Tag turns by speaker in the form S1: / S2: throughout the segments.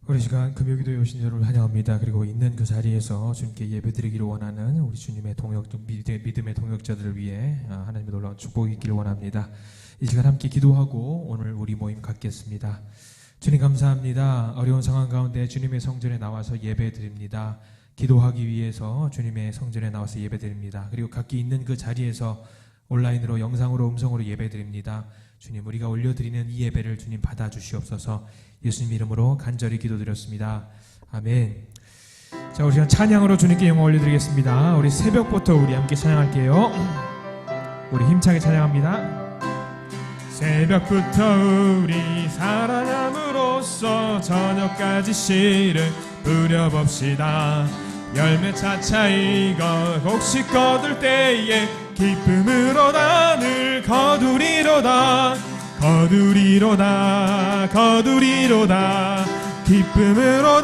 S1: 우리 시간 금요기도에 오신 여러분을 환영합니다. 그리고 있는 그 자리에서 주님께 예배드리기를 원하는 우리 주님의 믿음의 동역자들을 위해 하나님의 놀라운 축복이 있기를 원합니다. 이 시간 함께 기도하고 오늘 우리 모임 갖겠습니다. 주님 감사합니다. 어려운 상황 가운데 주님의 성전에 나와서 예배드립니다. 기도하기 위해서 주님의 성전에 나와서 예배드립니다. 그리고 각기 있는 그 자리에서 온라인으로 영상으로 음성으로 예배드립니다. 주님, 우리가 올려드리는 이 예배를 주님 받아주시옵소서. 예수님 이름으로 간절히 기도드렸습니다. 아멘. 자, 우리 시간 찬양으로 주님께 영광 올려드리겠습니다. 우리 새벽부터 우리 함께 찬양할게요. 우리 힘차게 찬양합니다. 새벽부터 우리 사랑함으로써 저녁까지 씨를 뿌려봅시다. 열매 차차 익어 곡식 거둘 때에 기쁨으로 늘 거두리로다. 거두리로다 거두리로다 기쁨으로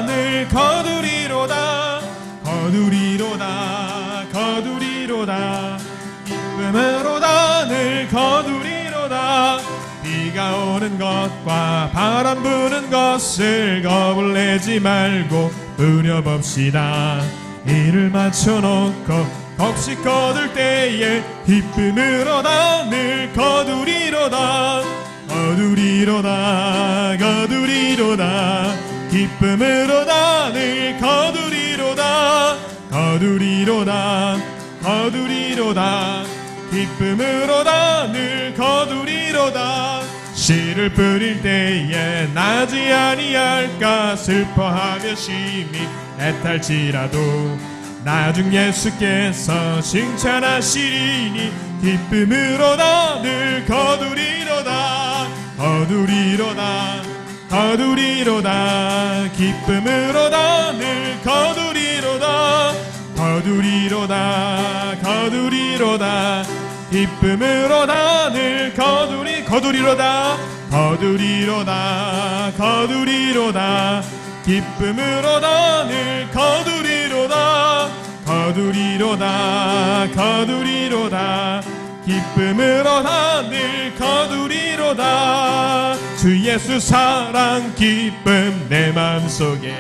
S1: 늘 거두리로다. 거두리로다 거두리로다 기쁨으로 늘 거두리로다. 비가 오는 것과 바람 부는 것을 겁을 내지 말고 뿌려봅시다. 이를 맞춰놓고 곡식 거둘 때에 기쁨으로 늘 거두리로다. 거두리로다 거두리로다 기쁨으로 늘 거두리로다. 거두리로다 거두리로다 기쁨으로 늘 거두리로다. 씨를 뿌릴 때에 나지 아니할까 슬퍼하며 심히 애탈지라도 나중 예수께서 칭찬하시리니 기쁨으로 늘 거두리로다. 거두리로다 거두리로다 기쁨으로 늘 거두리로다. 거두리로다 거두리로다 기쁨으로 늘 거두리로다. 거두리로다 거두리로다 기쁨으로 늘 거두리로다. 거두리로다 거두리로다 기쁨으로 늘 거두리로다. 주 예수 사랑 기쁨 내 맘속에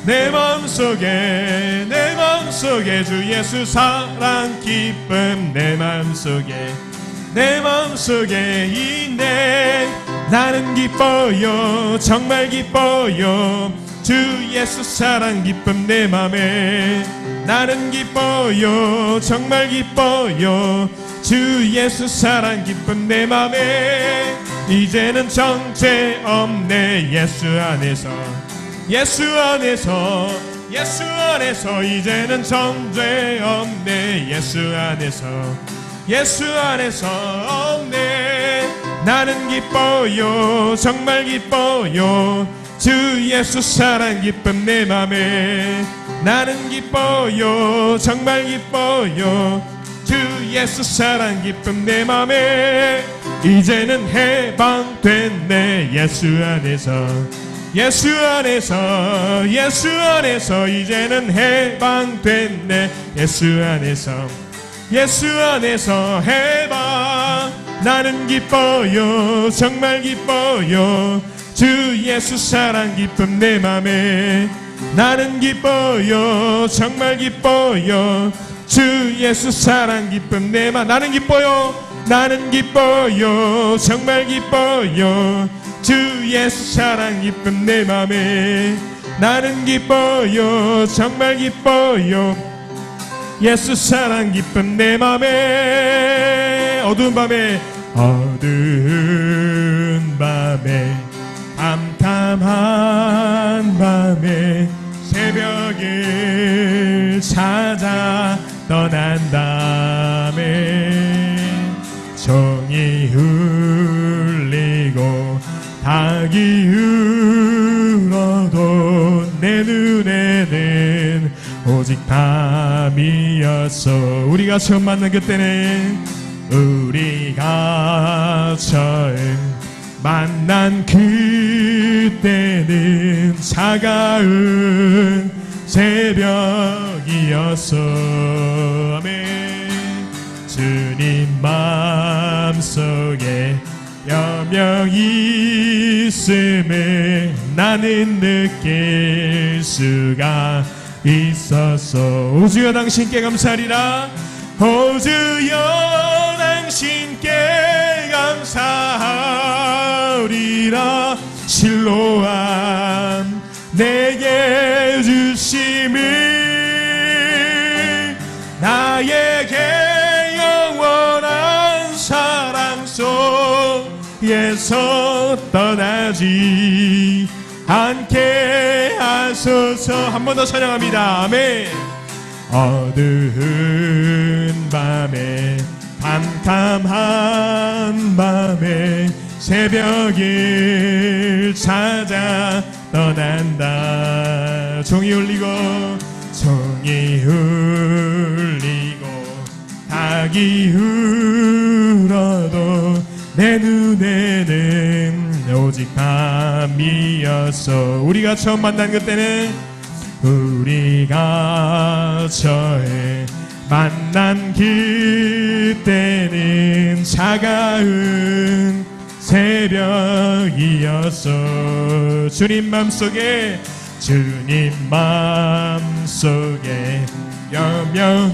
S1: 내 맘속에 내 맘속에 주 예수 사랑 기쁨 내 맘속에 내 맘속에 있네. 나는 기뻐요 정말 기뻐요 주 예수 사랑 기쁨 내 맘에. 나는 기뻐요 정말 기뻐요 주 예수 사랑 기쁨 내 맘에. 이제는 정죄 없네 예수 안에서 예수 안에서 예수 안에서 이제는 정죄 없네 예수 안에서 예수 안에서 없네. 나는 기뻐요 정말 기뻐요 주 예수 사랑 기쁨 내 맘에. 나는 기뻐요 정말 기뻐요 주 예수 사랑 기쁨 내 맘에. 이제는 해방됐네 예수 안에서 예수 안에서 예수 안에서 이제는 해방됐네 예수 안에서 예수 안에서 해방. 나는 기뻐요 정말 기뻐요 주 예수 사랑 기쁨 내 맘에. 나는 기뻐요 정말 기뻐요 주 예수 사랑 기쁨 내 맘. 나는 기뻐요 나는 기뻐요 정말 기뻐요 주 예수 사랑 기쁨 내 맘에. 나는 기뻐요 정말 기뻐요 예수 사랑 기쁨 내 맘에. 어두운 밤에 어두운 밤에 깜깜한 밤에 새벽을 찾아 떠난 다음에 종이 울리고 닭이 울어도 내 눈에는 오직 밤이었어. 우리가 처음 만난 그때는 우리가 처음 만난 그때는 차가운 새벽이었어. 아멘. 주님 마음속에 여명 있음을 나는 느낄 수가 있었소. 오 주여 당신께 감사하리라. 오 주여 당신께 감사하리라. 실로암 내게 주심을 나에게 영원한 사랑 속에서 떠나지 않게 하소서. 한 번 더 찬양합니다. 아멘. 어두운 밤에 캄캄한 밤에 새벽을 찾아 떠난다. 종이 울리고 닭이 울어도 내 눈에는 오직 밤이었어. 우리가 처음 만난 그때는 우리가 처음 만난 그때는 차가운 새벽이었어. 주님 맘속에 여명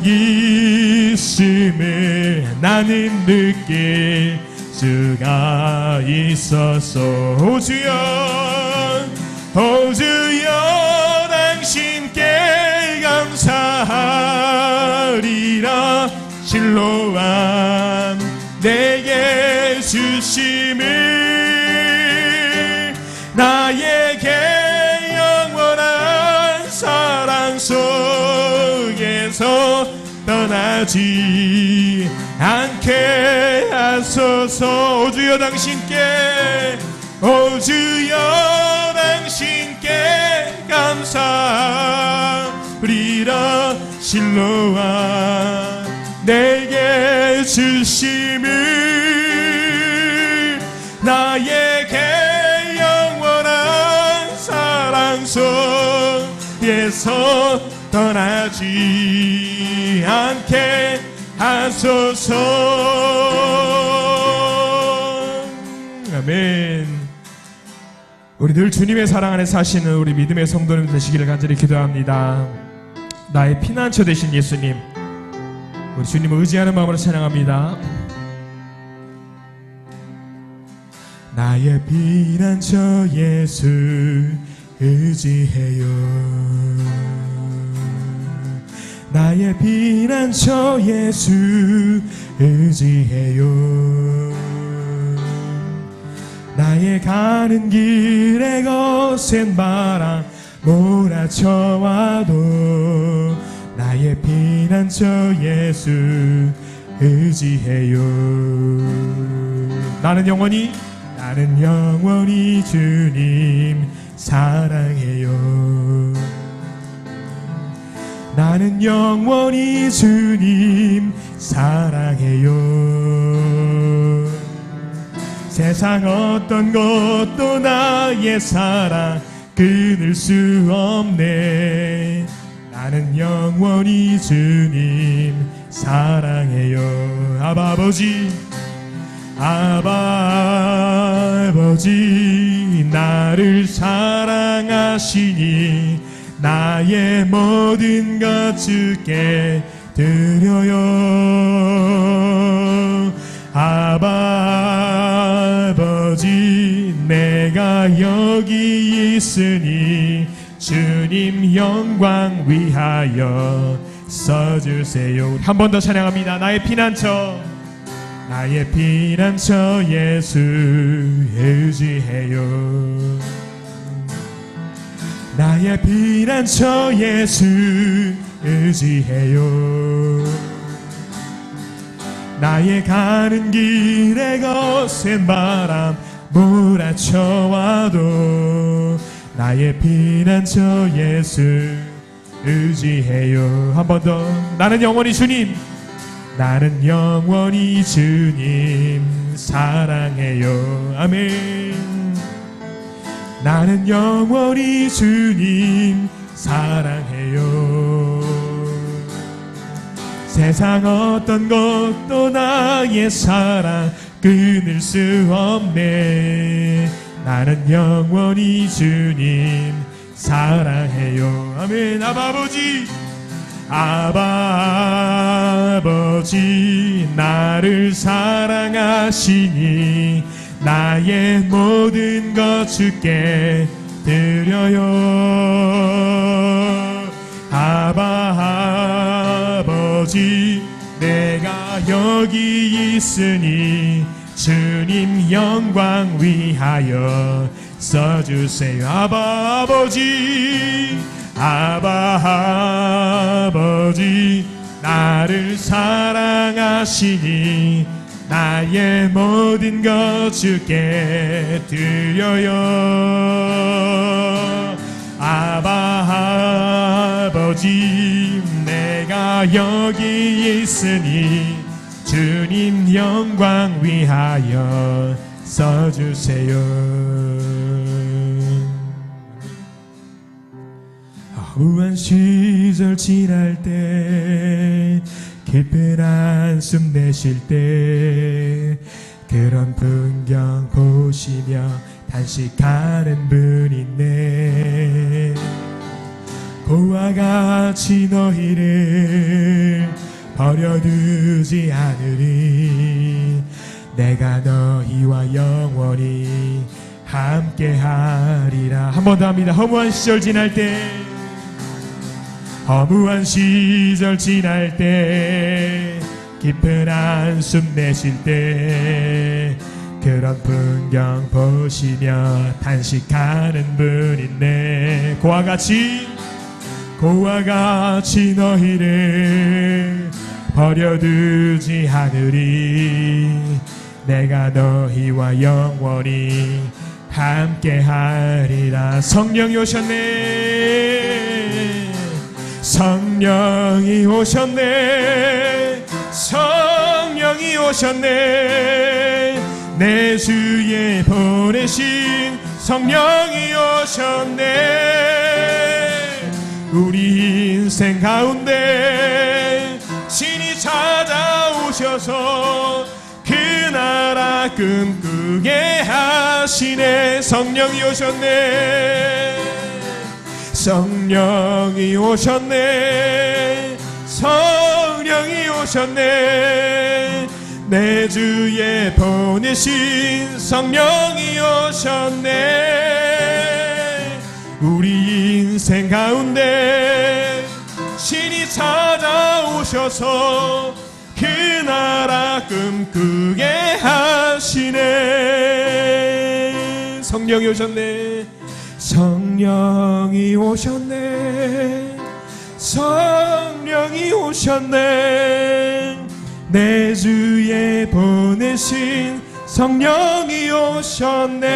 S1: 있음을 나는 느낄 수가 있었어. 오 주여 당신께 감사하리라. 실로암 내게 주심을 나에게 영원한 사랑 속에서 떠나지 않게 하소서. 오 주여 당신께 감사하리라. 실로암 내게 주심을 나에게 영원한 사랑 속에서 떠나지 않게 하소서. 아멘. 우리 늘 주님의 사랑 안에 사시는 우리 믿음의 성도님 되시기를 간절히 기도합니다. 나의 피난처 되신 예수님, 우리 주님을 의지하는 마음으로 찬양합니다. 나의 피난처 예수 의지해요. 나의 피난처 예수 의지해요. 나의 가는 길에 거센 바람 몰아쳐와도 나의 피난처 예수 의지해요. 나는 영원히 주님 사랑해요. 나는 영원히 주님 사랑해요. 세상 어떤 것도 나의 사랑 끊을 수 없네. 나는 영원히 주님 사랑해요. 아바 아버지 나를 사랑하시니 나의 모든 것 주께 드려요. 아버지 내가 여기 있으니 주님 영광 위하여 써주세요. 한 번 더 찬양합니다. 나의 피난처 예수 의지해요. 나의 피난처 예수 의지해요. 나의 가는 길에 거센 바람 몰아쳐와도 나의 피난처 예수 의지해요. 한 번 더. 나는 영원히 주님 사랑해요. 아멘. 나는 영원히 주님 사랑해요. 세상 어떤 것도 나의 사랑 끊을 수 없네. 나는 영원히 주님 사랑해요. 아멘. 아바 아버지, 아바 아버지 나를 사랑하시니 나의 모든 것 주께 드려요. 아바 아버지 내가 여기 있으니 주님 영광 위하여 써주세요. 아바 아버지, 아바 아버지 나를 사랑하시니 나의 모든 것 주께 드려요. 아바 아버지 내가 여기 있으니 주님 영광 위하여 써주세요. 허무한 시절 지날 때 깊은 한숨 내쉴 때 그런 풍경 보시며 단식하는 분 있네. 그와 같이 너희를 버려두지 않으리. 내가 너희와 영원히 함께하리라. 한 번 더 합니다. 허무한 시절 지날 때, 허무한 시절 지날 때 깊은 한숨 내쉴 때 그런 풍경 보시며 단식하는 분 있네. 그와 같이 너희를 버려두지 않으리. 내가 너희와 영원히 함께하리라. 성령이 오셨네. 성령이 오셨네. 성령이 오셨네. 내 주에 보내신 성령이 오셨네. 우리 인생 가운데 신이 찾아오셔서 그 나라 꿈꾸게 하시네. 성령이 오셨네. 성령이 오셨네. 성령이 오셨네. 내 주에 보내신 성령이 오셨네. 우리 인생 가운데 신이 찾아오셔서 그 나라 꿈꾸게 하시네. 성령이 오셨네. 성령이 오셨네. 성령이 오셨네. 내 주에 보내신 성령이 오셨네.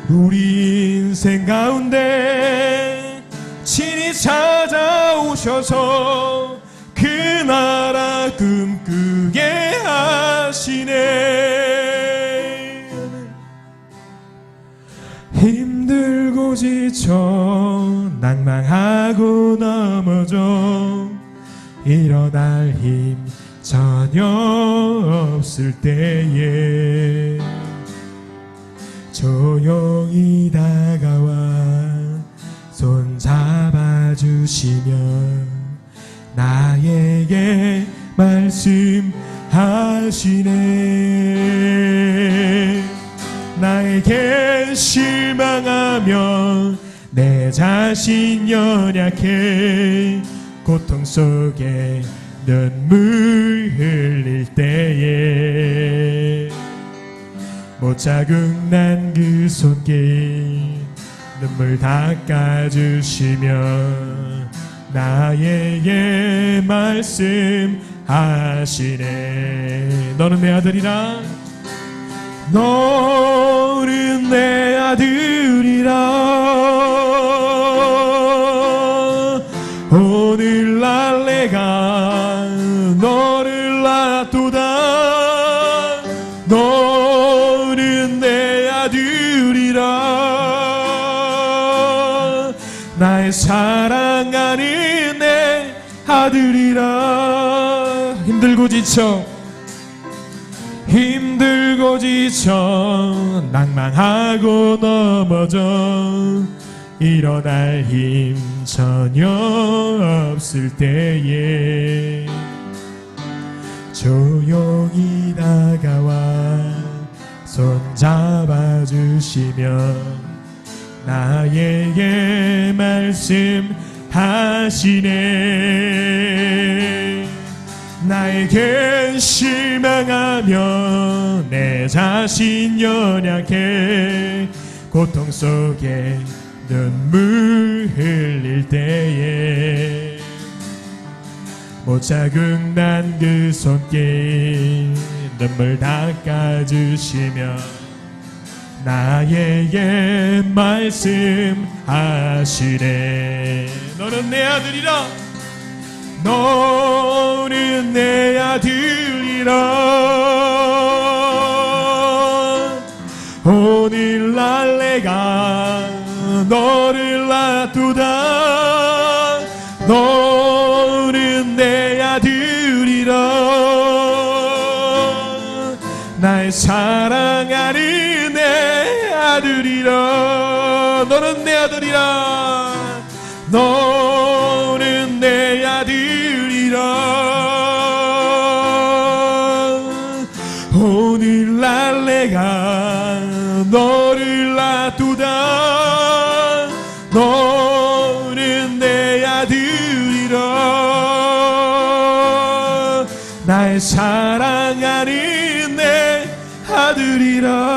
S1: 우리 인생 가운데 친히 찾아오셔서 그 나라 꿈꾸게 하시네. 힘들고 지쳐 낭망하고 넘어져 일어날 힘 전혀 없을 때에 조용히 다가와 손 잡아주시며 나에게 말씀하시네. 나에게 실망하며 내 자신 연약해 고통 속에 눈물 흘릴 때에 못 자국난 그 손길 눈물 닦아주시며 나에게 말씀하시네. 너는 내 아들이라. 너는 내 아들이라. 오늘날 내가 너를 낳았도다. 너는 내 아들이라. 나의 사랑하는 내 아들이라. 힘들고 지쳐 쓰러지고 지쳐 낭망하고 넘어져 일어날 힘 전혀 없을 때에 조용히 다가와 손잡아 주시며 나에게 말씀하시네. 나에게 실망하며 내 자신 연약해 고통 속에 눈물 흘릴 때에 못 자국난 그 손길 눈물 닦아주시며 나에게 말씀하시네. 너는 내 아들이라. 너는 내 아들이라. 오늘날 내가 너를 놔두다. 너는 내 아들이라. 날 사랑하는 내 아들이라. 너는 내 아들이라. 너는 내 아들이라. 오늘날 내가 너를 놔두다. 너는 내 아들이라. 날 사랑하는 내 아들이라.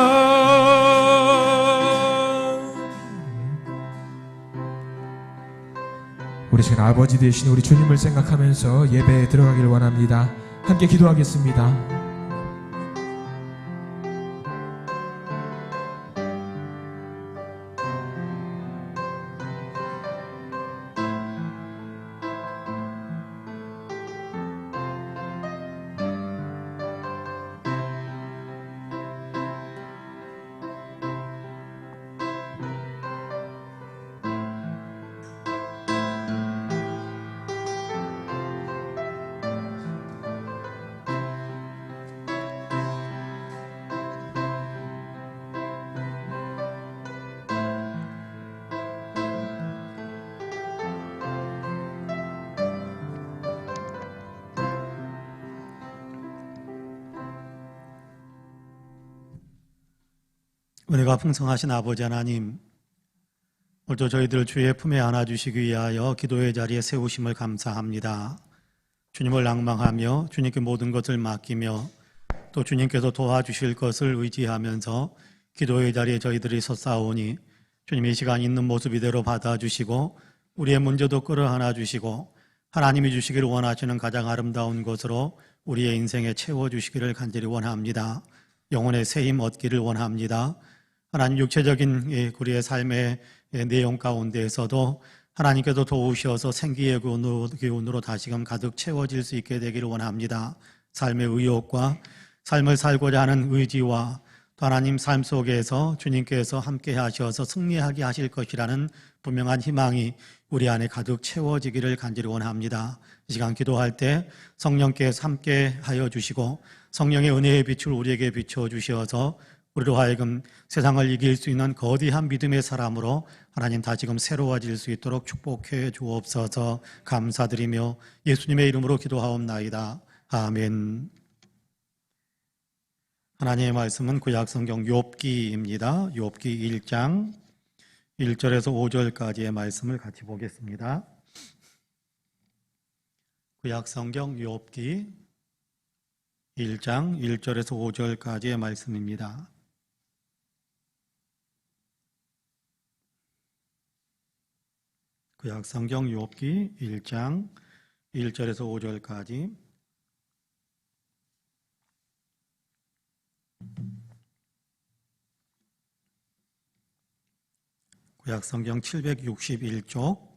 S1: 우리 지금 아버지 되신 우리 주님을 생각하면서 예배에 들어가기를 원합니다. 함께 기도하겠습니다.
S2: 은혜가 풍성하신 아버지 하나님, 오늘도 저희들 주의 품에 안아주시기 위하여 기도의 자리에 세우심을 감사합니다. 주님을 낭망하며 주님께 모든 것을 맡기며 또 주님께서 도와주실 것을 의지하면서 기도의 자리에 저희들이 섰사오니 주님 이 시간 있는 모습 이대로 받아주시고 우리의 문제도 끌어안아 주시고 하나님이 주시기를 원하시는 가장 아름다운 것으로 우리의 인생에 채워주시기를 간절히 원합니다. 영혼의 새힘 얻기를 원합니다. 하나님 육체적인 우리의 삶의 내용 가운데에서도 하나님께서 도우셔서 생기의 기운으로 다시금 가득 채워질 수 있게 되기를 원합니다. 삶의 의욕과 삶을 살고자 하는 의지와 또 하나님 삶 속에서 주님께서 함께 하셔서 승리하게 하실 것이라는 분명한 희망이 우리 안에 가득 채워지기를 간절히 원합니다. 이 시간 기도할 때 성령께서 함께 하여 주시고 성령의 은혜의 빛을 우리에게 비춰주셔서 우리로 하여금 세상을 이길 수 있는 거대한 믿음의 사람으로 하나님 다시금 새로워질 수 있도록 축복해 주옵소서. 감사드리며 예수님의 이름으로 기도하옵나이다. 아멘. 하나님의 말씀은 구약성경 욥기입니다. 욥기 1장 1절에서 5절까지의 말씀을 같이 보겠습니다. 구약성경 욥기 1장 1절에서 5절까지의 말씀입니다. 구약성경 욥기 1장 1절에서 5절까지. 구약성경 761쪽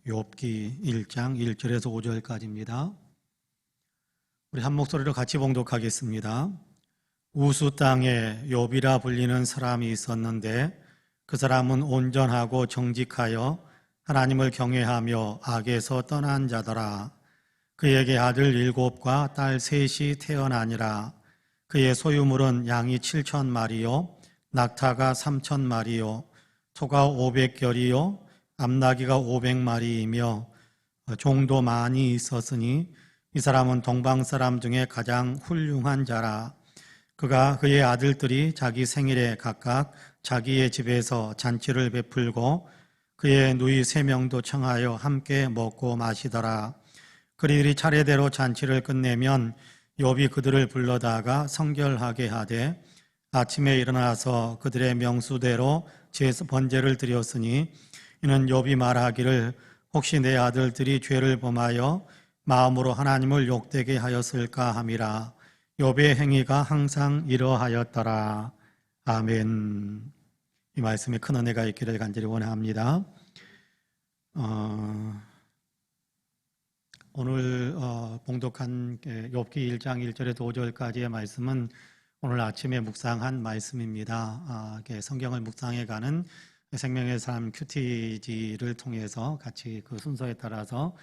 S2: 욥기 1장 1절에서 5절까지입니다. 우리 한 목소리로 같이 봉독하겠습니다. 우수 땅에 욥이라 불리는 사람이 있었는데 그 사람은 온전하고 정직하여 하나님을 경외하며 악에서 떠난 자더라. 그에게 아들 7과 딸 3이 태어나니라. 그의 소유물은 양이 7,000마리요 낙타가 3,000마리요 소가 500결이요 암나귀가 500마리이며 종도 많이 있었으니 이 사람은 동방 사람 중에 가장 훌륭한 자라. 그가 그의 아들들이 자기 생일에 각각 자기의 집에서 잔치를 베풀고 그의 누이 3명도 청하여 함께 먹고 마시더라. 그들이 차례대로 잔치를 끝내면 욥이 그들을 불러다가 성결하게 하되 아침에 일어나서 그들의 명수대로 번제를 드렸으니 이는 욥이 말하기를 혹시 내 아들들이 죄를 범하여 마음으로 하나님을 욕되게 하였을까 함이라. 욥의 행위가 항상 이러하였더라. 아멘. 이 말씀에 큰 은혜가 있기를 간절히 원합니다. 오늘 봉독한 욥기 1장 1절에서 5절까지의 말씀은 오늘 아침에 묵상한 말씀입니다. 성경을 묵상해가는 생명의 삶 큐티지를 통해서 같이 그 순서에 따라서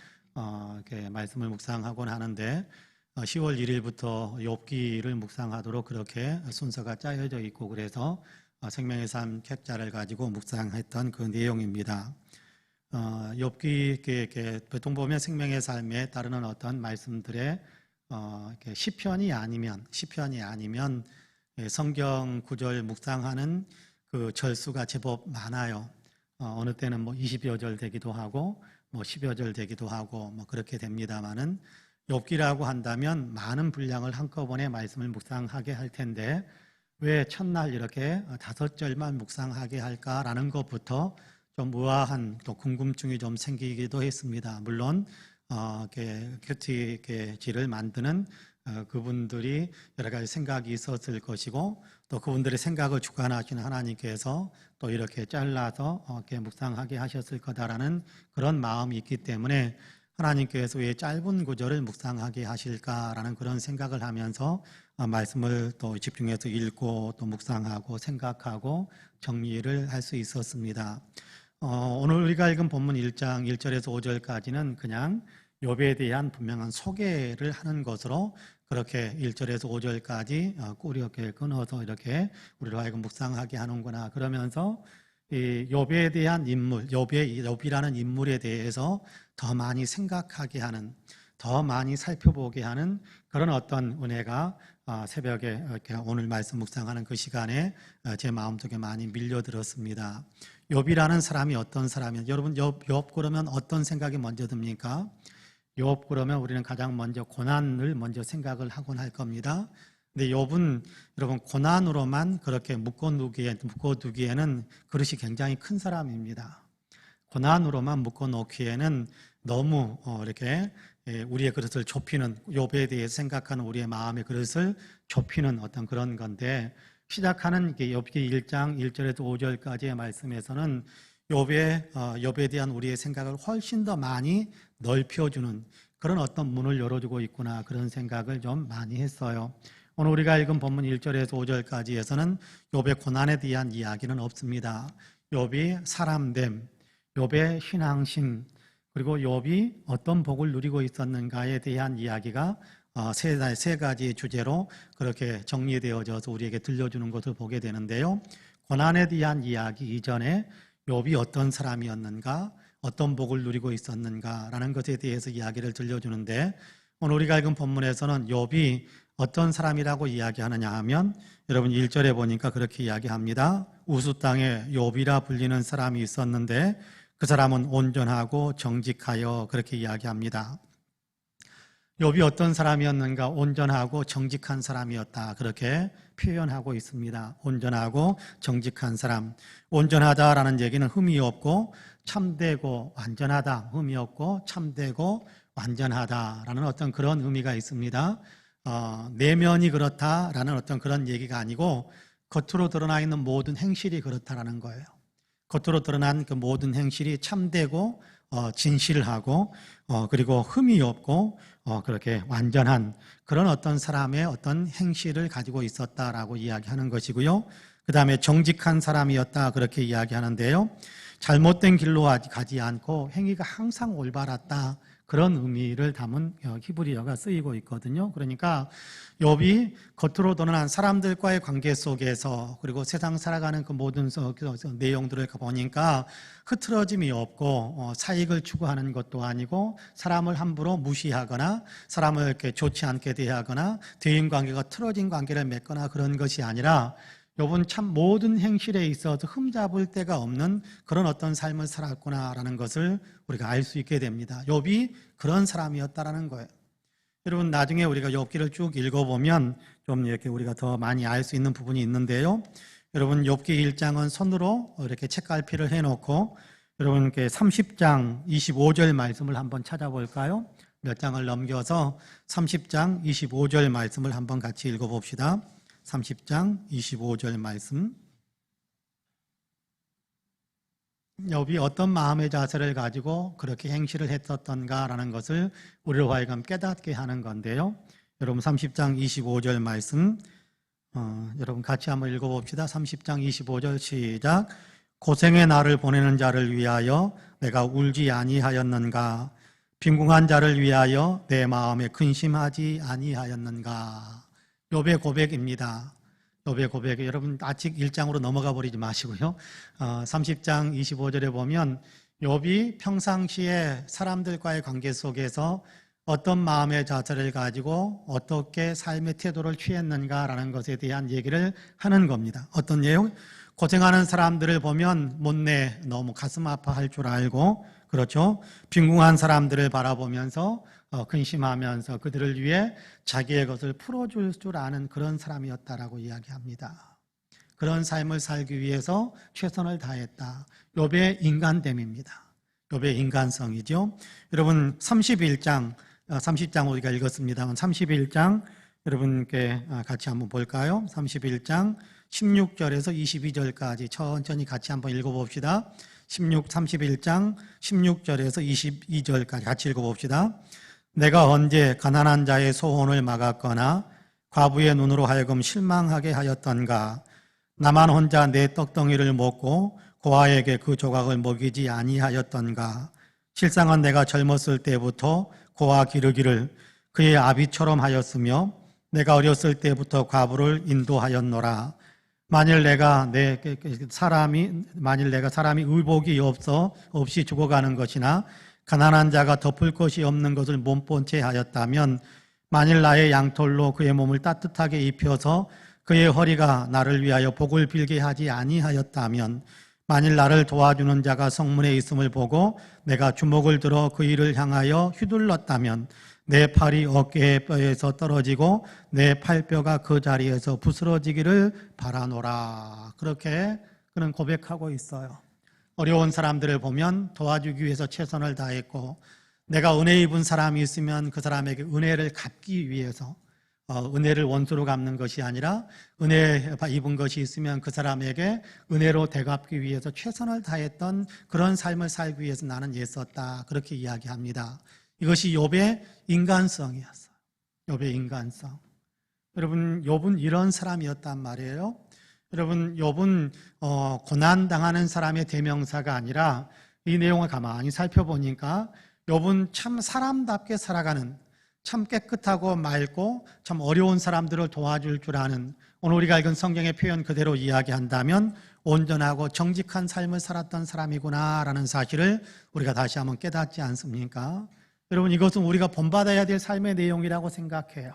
S2: 말씀을 묵상하곤 하는데 10월 1일부터 욥기를 묵상하도록 그렇게 순서가 짜여져 있고 그래서 생명의 삶 책자를 가지고 묵상했던 그 내용입니다. 욥기 보통 보면 생명의 삶에 따르는 어떤 말씀들의 시편이 아니면 성경 구절 묵상하는 그 절수가 제법 많아요. 어느 때는 뭐 20여 절 되기도 하고 뭐 10여 절 되기도 하고 뭐 그렇게 됩니다만은 욥기라고 한다면 많은 분량을 한꺼번에 말씀을 묵상하게 할 텐데 왜 첫날 이렇게 5절만 묵상하게 할까라는 것부터 좀 의아한 또 궁금증이 좀 생기기도 했습니다. 물론 큐티지를 만드는 그분들이 여러 가지 생각이 있었을 것이고 또 그분들의 생각을 주관하시는 하나님께서 또 이렇게 잘라서 이렇게 묵상하게 하셨을 거다라는 그런 마음이 있기 때문에 하나님께서 왜 짧은 구절을 묵상하게 하실까라는 그런 생각을 하면서 말씀을 또 집중해서 읽고 또 묵상하고 생각하고 정리를 할 수 있었습니다. 오늘 우리가 읽은 본문 1장 1절에서 5절까지는 그냥 욥에 대한 분명한 소개를 하는 것으로 그렇게 1절에서 5절까지 꾸렵게 끊어서 이렇게 우리로 하여금 묵상하게 하는구나 그러면서 이 욥에 대한 인물, 욥이라는 인물에 대해서 더 많이 생각하게 하는, 더 많이 살펴보게 하는 그런 어떤 은혜가 새벽에 이렇게 오늘 말씀 묵상하는 그 시간에 제 마음속에 많이 밀려들었습니다. 욥이라는 사람이 어떤 사람이냐? 여러분 욥 그러면 어떤 생각이 먼저 듭니까? 욥 그러면 우리는 가장 먼저 고난을 먼저 생각을 하곤 할 겁니다. 근데 욥은 여러분 고난으로만 그렇게 묶어두기에는 그릇이 굉장히 큰 사람입니다. 고난으로만 묶어놓기에는 너무 이렇게 우리의 그릇을 좁히는, 욥에 대해 생각하는 우리의 마음의 그릇을 좁히는 어떤 그런 건데 시작하는 욥기 1장 1절에서 5절까지의 말씀에서는 욥에 대한 우리의 생각을 훨씬 더 많이 넓혀주는 그런 어떤 문을 열어주고 있구나 그런 생각을 좀 많이 했어요. 오늘 우리가 읽은 본문 1절에서 5절까지에서는 욥의 고난에 대한 이야기는 없습니다. 욥이 사람됨, 욥의 신앙심, 그리고 욥이 어떤 복을 누리고 있었는가에 대한 이야기가 세 가지의 주제로 그렇게 정리되어져서 우리에게 들려주는 것을 보게 되는데요. 고난에 대한 이야기 이전에 욥이 어떤 사람이었는가, 어떤 복을 누리고 있었는가라는 것에 대해서 이야기를 들려주는데 오늘 우리가 읽은 본문에서는 욥이 어떤 사람이라고 이야기하느냐 하면 여러분 1절에 보니까 그렇게 이야기합니다. 우수 땅에 욥이라 불리는 사람이 있었는데 그 사람은 온전하고 정직하여 그렇게 이야기합니다. 욥이 어떤 사람이었는가? 온전하고 정직한 사람이었다. 그렇게 표현하고 있습니다. 온전하고 정직한 사람. 온전하다라는 얘기는 흠이 없고 참되고 완전하다. 흠이 없고 참되고 완전하다라는 어떤 그런 의미가 있습니다. 내면이 그렇다라는 어떤 그런 얘기가 아니고 겉으로 드러나 있는 모든 행실이 그렇다라는 거예요. 겉으로 드러난 그 모든 행실이 참되고 진실하고 그리고 흠이 없고 그렇게 완전한 그런 어떤 사람의 어떤 행실을 가지고 있었다라고 이야기하는 것이고요. 그 다음에 정직한 사람이었다 그렇게 이야기하는데요. 잘못된 길로 가지 않고 행위가 항상 올바랐다 그런 의미를 담은 히브리어가 쓰이고 있거든요. 그러니까 욥이 겉으로 드러난 사람들과의 관계 속에서 그리고 세상 살아가는 그 모든 내용들을 보니까 흐트러짐이 없고 사익을 추구하는 것도 아니고 사람을 함부로 무시하거나 사람을 이렇게 좋지 않게 대하거나 대인 관계가 틀어진 관계를 맺거나 그런 것이 아니라 욥은 참 모든 행실에 있어서 흠잡을 데가 없는 그런 어떤 삶을 살았구나라는 것을 우리가 알 수 있게 됩니다. 욥이 그런 사람이었다라는 거예요. 여러분 나중에 우리가 욥기를 쭉 읽어보면 좀 이렇게 우리가 더 많이 알 수 있는 부분이 있는데요. 여러분 욥기 1장은 손으로 이렇게 책갈피를 해놓고 여러분 30장 25절 말씀을 한번 찾아볼까요? 몇 장을 넘겨서 30장 25절 말씀을 한번 같이 읽어봅시다. 30장 25절 말씀. 욥이 어떤 마음의 자세를 가지고 그렇게 행실을 했었던가라는 것을 우리로 하여금 깨닫게 하는 건데요. 여러분 30장 25절 말씀 여러분 같이 한번 읽어봅시다. 30장 25절 시작. 고생의 날을 보내는 자를 위하여 내가 울지 아니하였는가? 빈궁한 자를 위하여 내 마음에 근심하지 아니하였는가? 욥의 고백입니다. 욥의 고백. 여러분 아직 1장으로 넘어가 버리지 마시고요. 30장 25절에 보면 욥이 평상시에 사람들과의 관계 속에서 어떤 마음의 자세를 가지고 어떻게 삶의 태도를 취했는가라는 것에 대한 얘기를 하는 겁니다. 어떤 내용? 고생하는 사람들을 보면 못내 너무 가슴 아파할 줄 알고 그렇죠. 빈궁한 사람들을 바라보면서 근심하면서 그들을 위해 자기의 것을 풀어줄 줄 아는 그런 사람이었다라고 이야기합니다. 그런 삶을 살기 위해서 최선을 다했다. 욥의 인간됨입니다. 욥의 인간성이죠. 여러분 30장 우리가 읽었습니다만 31장 여러분께 같이 한번 볼까요? 31장 16절에서 22절까지 천천히 같이 한번 읽어봅시다. 31장 16절에서 22절까지 같이 읽어봅시다. 내가 언제 가난한 자의 소원을 막았거나 과부의 눈으로 하여금 실망하게 하였던가? 나만 혼자 내 떡덩이를 먹고 고아에게 그 조각을 먹이지 아니하였던가? 실상은 내가 젊었을 때부터 고아 기르기를 그의 아비처럼 하였으며 내가 어렸을 때부터 과부를 인도하였노라. 만일 내가 사람이 의복이 없이 죽어가는 것이나 가난한 자가 덮을 것이 없는 것을 몸본 채 하였다면, 만일 나의 양털로 그의 몸을 따뜻하게 입혀서 그의 허리가 나를 위하여 복을 빌게 하지 아니하였다면, 만일 나를 도와주는 자가 성문에 있음을 보고 내가 주먹을 들어 그 이를 향하여 휘둘렀다면 내 팔이 어깨에서 떨어지고 내 팔뼈가 그 자리에서 부스러지기를 바라노라. 그렇게 그는 고백하고 있어요. 어려운 사람들을 보면 도와주기 위해서 최선을 다했고, 내가 은혜 입은 사람이 있으면 그 사람에게 은혜를 갚기 위해서, 은혜를 원수로 갚는 것이 아니라 은혜 입은 것이 있으면 그 사람에게 은혜로 되갚기 위해서 최선을 다했던 그런 삶을 살기 위해서 나는 애썼다. 그렇게 이야기합니다. 이것이 욥의 인간성이었어요. 욥의 인간성. 여러분, 욥은 이런 사람이었단 말이에요. 여러분, 욥은 고난당하는 사람의 대명사가 아니라 이 내용을 가만히 살펴보니까 욥은 참 사람답게 살아가는, 참 깨끗하고 맑고 참 어려운 사람들을 도와줄 줄 아는, 오늘 우리가 읽은 성경의 표현 그대로 이야기한다면 온전하고 정직한 삶을 살았던 사람이구나라는 사실을 우리가 다시 한번 깨닫지 않습니까? 여러분, 이것은 우리가 본받아야 될 삶의 내용이라고 생각해요.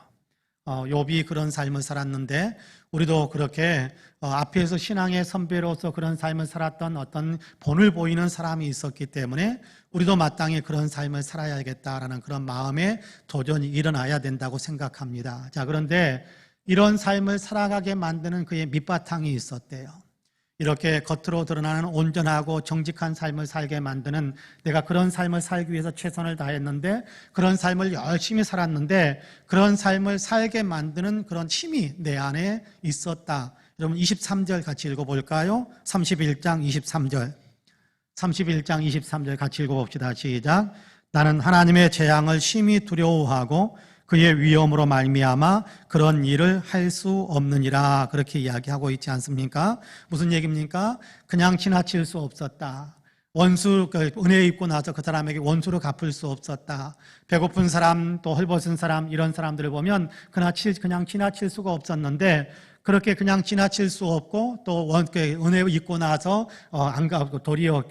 S2: 욥이 그런 삶을 살았는데 우리도 그렇게 앞에서 신앙의 선배로서 그런 삶을 살았던 어떤 본을 보이는 사람이 있었기 때문에 우리도 마땅히 그런 삶을 살아야겠다라는 그런 마음에 도전이 일어나야 된다고 생각합니다. 자, 그런데 이런 삶을 살아가게 만드는 그의 밑바탕이 있었대요. 이렇게 겉으로 드러나는 온전하고 정직한 삶을 살게 만드는, 내가 그런 삶을 살기 위해서 최선을 다했는데, 그런 삶을 열심히 살았는데 그런 삶을 살게 만드는 그런 힘이 내 안에 있었다. 여러분 23절 같이 읽어볼까요? 31장 23절 31장 23절 같이 읽어봅시다. 시작. 나는 하나님의 재앙을 심히 두려워하고 그의 위엄으로 말미암아 그런 일을 할 수 없느니라. 그렇게 이야기하고 있지 않습니까? 무슨 얘기입니까? 그냥 지나칠 수 없었다. 은혜 입고 나서 그 사람에게 원수로 갚을 수 없었다. 배고픈 사람, 또 헐벗은 사람, 이런 사람들을 보면 그냥 지나칠 수가 없었는데, 그렇게 그냥 지나칠 수 없고, 또 은혜 입고 나서 안 갚고 도리어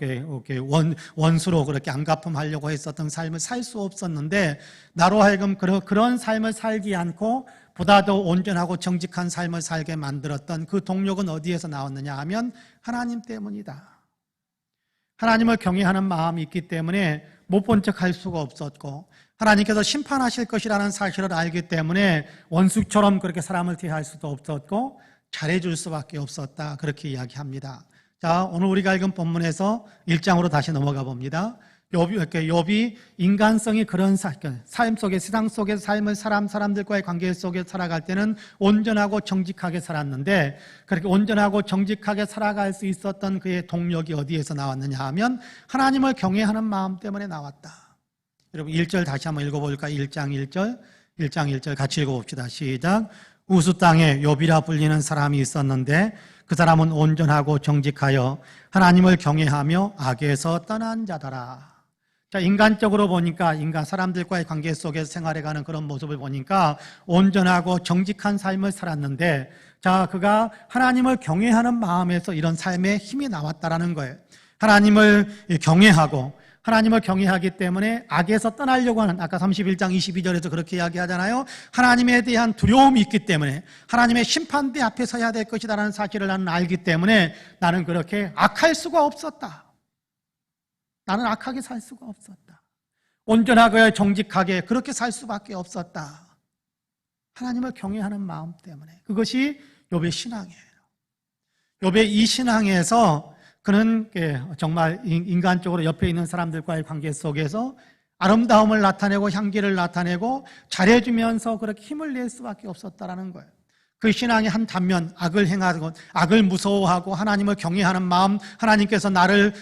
S2: 원수로 그렇게 안 갚음하려고 했었던 삶을 살 수 없었는데, 나로 하여금 그런 삶을 살지 않고 보다 더 온전하고 정직한 삶을 살게 만들었던 그 동력은 어디에서 나왔느냐 하면 하나님 때문이다. 하나님을 경외하는 마음이 있기 때문에 못 본 척 할 수가 없었고, 하나님께서 심판하실 것이라는 사실을 알기 때문에 원수처럼 그렇게 사람을 대할 수도 없었고 잘해줄 수밖에 없었다. 그렇게 이야기합니다. 자, 오늘 우리가 읽은 본문에서 1장으로 다시 넘어가 봅니다. 욥이 인간성이 그런 삶 속에, 세상 속에서 삶을 사람들과의 관계 속에 살아갈 때는 온전하고 정직하게 살았는데, 그렇게 온전하고 정직하게 살아갈 수 있었던 그의 동력이 어디에서 나왔느냐 하면 하나님을 경외하는 마음 때문에 나왔다. 여러분 1절 다시 한번 읽어볼까요? 1장 1절 같이 읽어봅시다. 시작. 우수 땅에 욥이라 불리는 사람이 있었는데 그 사람은 온전하고 정직하여 하나님을 경외하며 악에서 떠난 자더라. 자, 인간적으로 보니까 사람들과의 관계 속에서 생활해가는 그런 모습을 보니까 온전하고 정직한 삶을 살았는데, 자, 그가 하나님을 경외하는 마음에서 이런 삶의 힘이 나왔다라는 거예요. 하나님을 경외하기 때문에 악에서 떠나려고 하는, 아까 31장 22절에서 그렇게 이야기하잖아요. 하나님에 대한 두려움이 있기 때문에, 하나님의 심판대 앞에 서야 될 것이다라는 사실을 나는 알기 때문에 나는 그렇게 악할 수가 없었다. 나는 악하게 살 수가 없었다. 온전하게 정직하게 그렇게 살 수밖에 없었다. 하나님을 경외하는 마음 때문에. 그것이 욥의 신앙이에요. 욥의 이 신앙에서 그는 정말 인간적으로 옆에 있는 사람들과의 관계 속에서 아름다움을 나타내고 향기를 나타내고 잘해주면서 그렇게 힘을 낼 수밖에 없었다라는 거예요. 그 신앙의 한 단면, 악을 행하고 악을 무서워하고 하나님을 경외하는 마음, 하나님께서 나를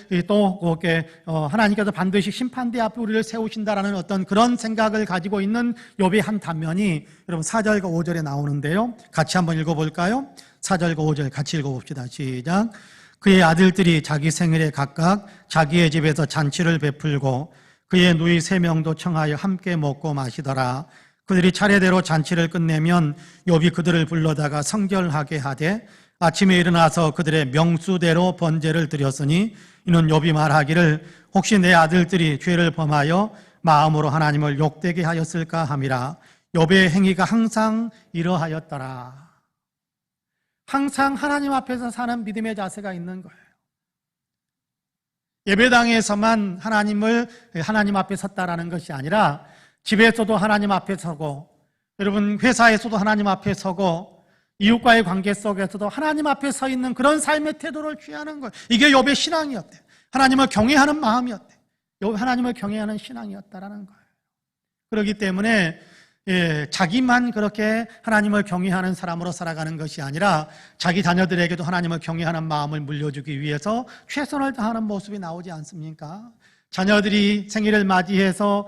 S2: 하나님께서 반드시 심판대 앞에 우리를 세우신다라는 어떤 그런 생각을 가지고 있는 욥의 한 단면이 여러분 4절과 5절에 나오는데요. 같이 한번 읽어볼까요? 4절과 5절 같이 읽어봅시다. 시작. 그의 아들들이 자기 생일에 각각 자기의 집에서 잔치를 베풀고 그의 누이 3명도 청하여 함께 먹고 마시더라. 그들이 차례대로 잔치를 끝내면 욥이 그들을 불러다가 성결하게 하되 아침에 일어나서 그들의 명수대로 번제를 드렸으니 이는 욥이 말하기를 혹시 내 아들들이 죄를 범하여 마음으로 하나님을 욕되게 하였을까 함이라. 욥의 행위가 항상 이러하였더라. 항상 하나님 앞에서 사는 믿음의 자세가 있는 거예요. 예배당에서만 하나님 앞에 섰다라는 것이 아니라 집에서도 하나님 앞에 서고, 여러분 회사에서도 하나님 앞에 서고, 이웃과의 관계 속에서도 하나님 앞에 서 있는 그런 삶의 태도를 취하는 거예요. 이게 욥의 신앙이었대요. 하나님을 경외하는 마음이었대요. 하나님을 경외하는 신앙이었다라는 거예요. 그렇기 때문에 자기만 그렇게 하나님을 경외하는 사람으로 살아가는 것이 아니라 자기 자녀들에게도 하나님을 경외하는 마음을 물려주기 위해서 최선을 다하는 모습이 나오지 않습니까? 자녀들이 생일을 맞이해서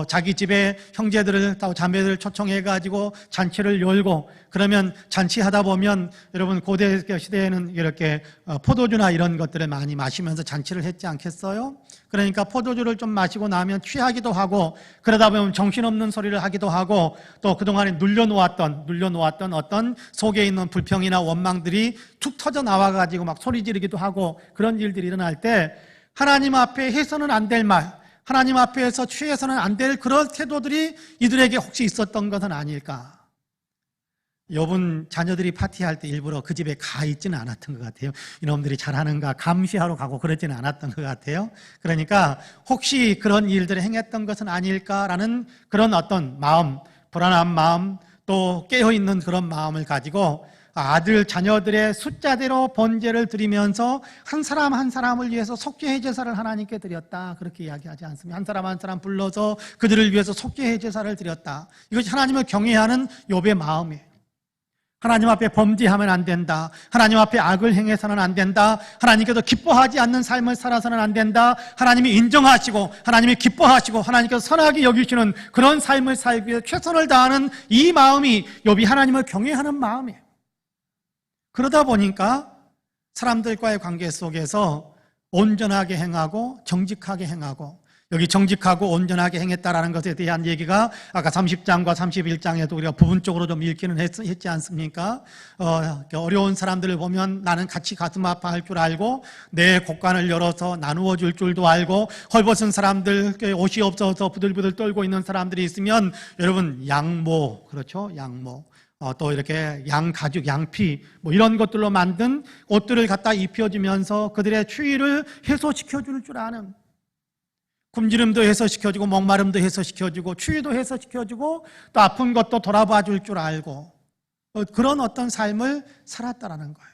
S2: 자기 집에 형제들을 자매들을 초청해가지고 잔치를 열고, 그러면 잔치하다 보면 여러분 고대 시대에는 이렇게 포도주나 이런 것들을 많이 마시면서 잔치를 했지 않겠어요? 그러니까 포도주를 좀 마시고 나면 취하기도 하고, 그러다 보면 정신없는 소리를 하기도 하고, 또 그동안에 눌려놓았던 어떤 속에 있는 불평이나 원망들이 툭 터져 나와가지고 막 소리 지르기도 하고, 그런 일들이 일어날 때 하나님 앞에 해서는 안 될 말, 하나님 앞에서 취해서는 안 될 그런 태도들이 이들에게 혹시 있었던 것은 아닐까? 욥은 자녀들이 파티할 때 일부러 그 집에 가 있지는 않았던 것 같아요. 이놈들이 잘하는가 감시하러 가고 그러지는 않았던 것 같아요. 그러니까 혹시 그런 일들을 행했던 것은 아닐까라는 그런 어떤 마음, 불안한 마음, 또 깨어있는 그런 마음을 가지고 자녀들의 숫자대로 번제를 드리면서 한 사람 한 사람을 위해서 속죄의 제사를 하나님께 드렸다. 그렇게 이야기하지 않습니다. 한 사람 한 사람 불러서 그들을 위해서 속죄의 제사를 드렸다. 이것이 하나님을 경외하는 욥의 마음이에요. 하나님 앞에 범죄하면 안 된다. 하나님 앞에 악을 행해서는 안 된다. 하나님께서 기뻐하지 않는 삶을 살아서는 안 된다. 하나님이 인정하시고 하나님이 기뻐하시고 하나님께서 선하게 여기시는 그런 삶을 살기 위해 최선을 다하는 이 마음이 욥이 하나님을 경외하는 마음이에요. 그러다 보니까 사람들과의 관계 속에서 온전하게 행하고 정직하게 행하고, 여기 정직하고 온전하게 행했다라는 것에 대한 얘기가 아까 30장과 31장에도 우리가 부분적으로 좀 읽기는 했지 않습니까? 어려운 사람들을 보면 나는 같이 가슴 아파할 줄 알고 내 곳간을 열어서 나누어 줄 줄도 알고, 헐벗은 사람들, 옷이 없어서 부들부들 떨고 있는 사람들이 있으면 여러분 양모, 그렇죠? 양모. 또 이렇게 양가죽, 양피 뭐 이런 것들로 만든 옷들을 갖다 입혀주면서 그들의 추위를 해소시켜 줄 줄 아는, 굶주림도 해소시켜주고 목마름도 해소시켜주고 추위도 해소시켜주고 또 아픈 것도 돌아봐 줄 줄 알고, 그런 어떤 삶을 살았다라는 거예요.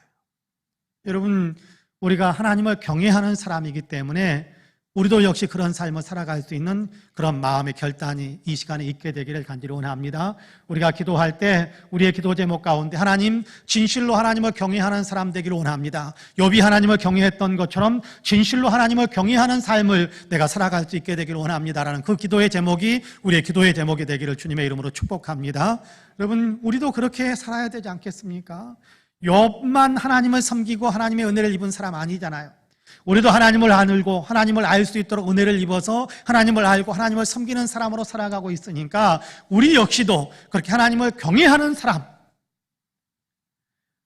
S2: 여러분, 우리가 하나님을 경외하는 사람이기 때문에 우리도 역시 그런 삶을 살아갈 수 있는 그런 마음의 결단이 이 시간에 있게 되기를 간절히 원합니다. 우리가 기도할 때 우리의 기도 제목 가운데 하나님, 진실로 하나님을 경외하는 사람 되기를 원합니다. 욥이 하나님을 경외했던 것처럼 진실로 하나님을 경외하는 삶을 내가 살아갈 수 있게 되기를 원합니다라는 그 기도의 제목이 우리의 기도의 제목이 되기를 주님의 이름으로 축복합니다. 여러분, 우리도 그렇게 살아야 되지 않겠습니까? 욥만 하나님을 섬기고 하나님의 은혜를 입은 사람 아니잖아요. 우리도 하나님을 알고 하나님을 알 수 있도록 은혜를 입어서 하나님을 알고 하나님을 섬기는 사람으로 살아가고 있으니까 우리 역시도 그렇게 하나님을 경외하는 사람,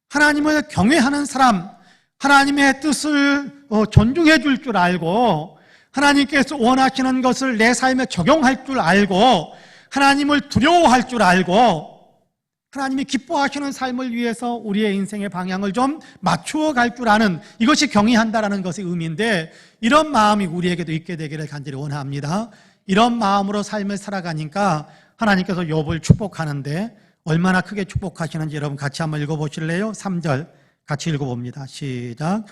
S2: 하나님을 경외하는 사람, 하나님의 뜻을 존중해 줄 줄 알고 하나님께서 원하시는 것을 내 삶에 적용할 줄 알고 하나님을 두려워할 줄 알고 하나님이 기뻐하시는 삶을 위해서 우리의 인생의 방향을 좀 맞추어 갈 줄 아는, 이것이 경외한다라는 것의 의미인데, 이런 마음이 우리에게도 있게 되기를 간절히 원합니다. 이런 마음으로 삶을 살아가니까 하나님께서 욥을 축복하는데 얼마나 크게 축복하시는지 여러분 같이 한번 읽어보실래요? 3절 같이 읽어봅니다. 시작.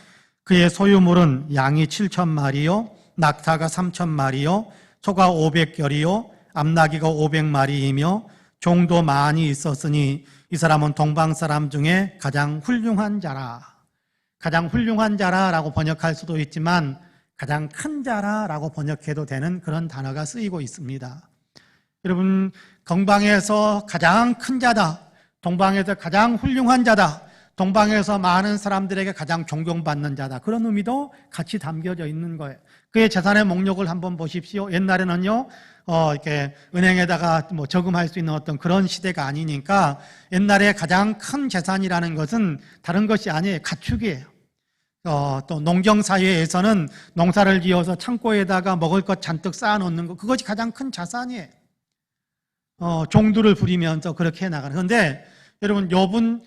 S2: 그의 소유물은 양이 7,000마리요 낙타가 3,000마리요 소가 500결이요 암나귀가 500마리이며 종도 많이 있었으니 이 사람은 동방 사람 중에 가장 훌륭한 자라. 가장 훌륭한 자라라고 번역할 수도 있지만 가장 큰 자라라고 번역해도 되는 그런 단어가 쓰이고 있습니다. 여러분, 동방에서 가장 큰 자다, 동방에서 가장 훌륭한 자다, 동방에서 많은 사람들에게 가장 존경받는 자다, 그런 의미도 같이 담겨져 있는 거예요. 그의 재산의 목록을 한번 보십시오. 옛날에는요, 이렇게 은행에다가 뭐 저금할 수 있는 어떤 그런 시대가 아니니까 옛날에 가장 큰 재산이라는 것은 다른 것이 아니에요. 가축이에요. 또 농경사회에서는 농사를 지어서 창고에다가 먹을 것 잔뜩 쌓아놓는 것, 그것이 가장 큰 자산이에요. 종두를 부리면서 그렇게 나가는. 그런데 여러분, 욥은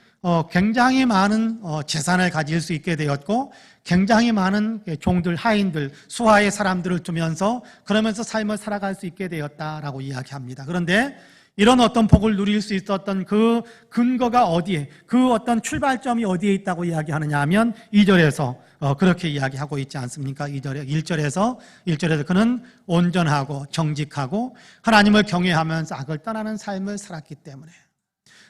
S2: 굉장히 많은 재산을 가질 수 있게 되었고 굉장히 많은 종들, 하인들, 수하의 사람들을 두면서 그러면서 삶을 살아갈 수 있게 되었다라고 이야기합니다. 그런데 이런 어떤 복을 누릴 수 있었던 그 근거가 어디에, 그 어떤 출발점이 어디에 있다고 이야기하느냐 하면 2절에서 그렇게 이야기하고 있지 않습니까? 1절에서 그는 온전하고 정직하고 하나님을 경외하면서 악을 떠나는 삶을 살았기 때문에,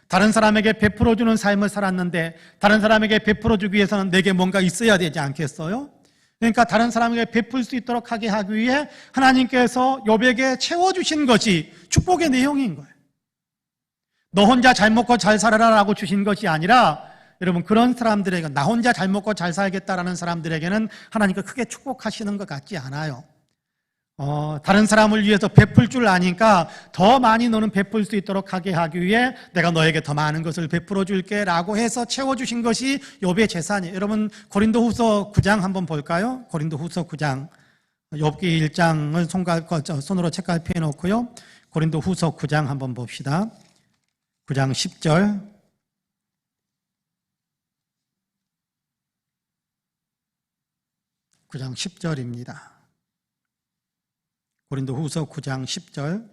S2: 다른 사람에게 베풀어주는 삶을 살았는데 다른 사람에게 베풀어주기 위해서는 내게 뭔가 있어야 되지 않겠어요? 그러니까 다른 사람에게 베풀 수 있도록 하게 하기 위해 하나님께서 욥에게 채워주신 것이 축복의 내용인 거예요. 너 혼자 잘 먹고 잘 살아라라고 주신 것이 아니라, 여러분, 그런 사람들에게, 나 혼자 잘 먹고 잘 살겠다라는 사람들에게는 하나님께서 크게 축복하시는 것 같지 않아요. 다른 사람을 위해서 베풀 줄 아니까 더 많이 너는 베풀 수 있도록 하게 하기 위해 내가 너에게 더 많은 것을 베풀어 줄게 라고 해서 채워주신 것이 욥의 재산이에요. 여러분, 고린도후서 9장 한번 볼까요? 고린도후서 9장, 욥기 1장을 손으로 책갈피해 놓고요. 고린도후서 9장 한번 봅시다. 9장 10절. (9장 10절입니다) 고린도후서 9장 10절.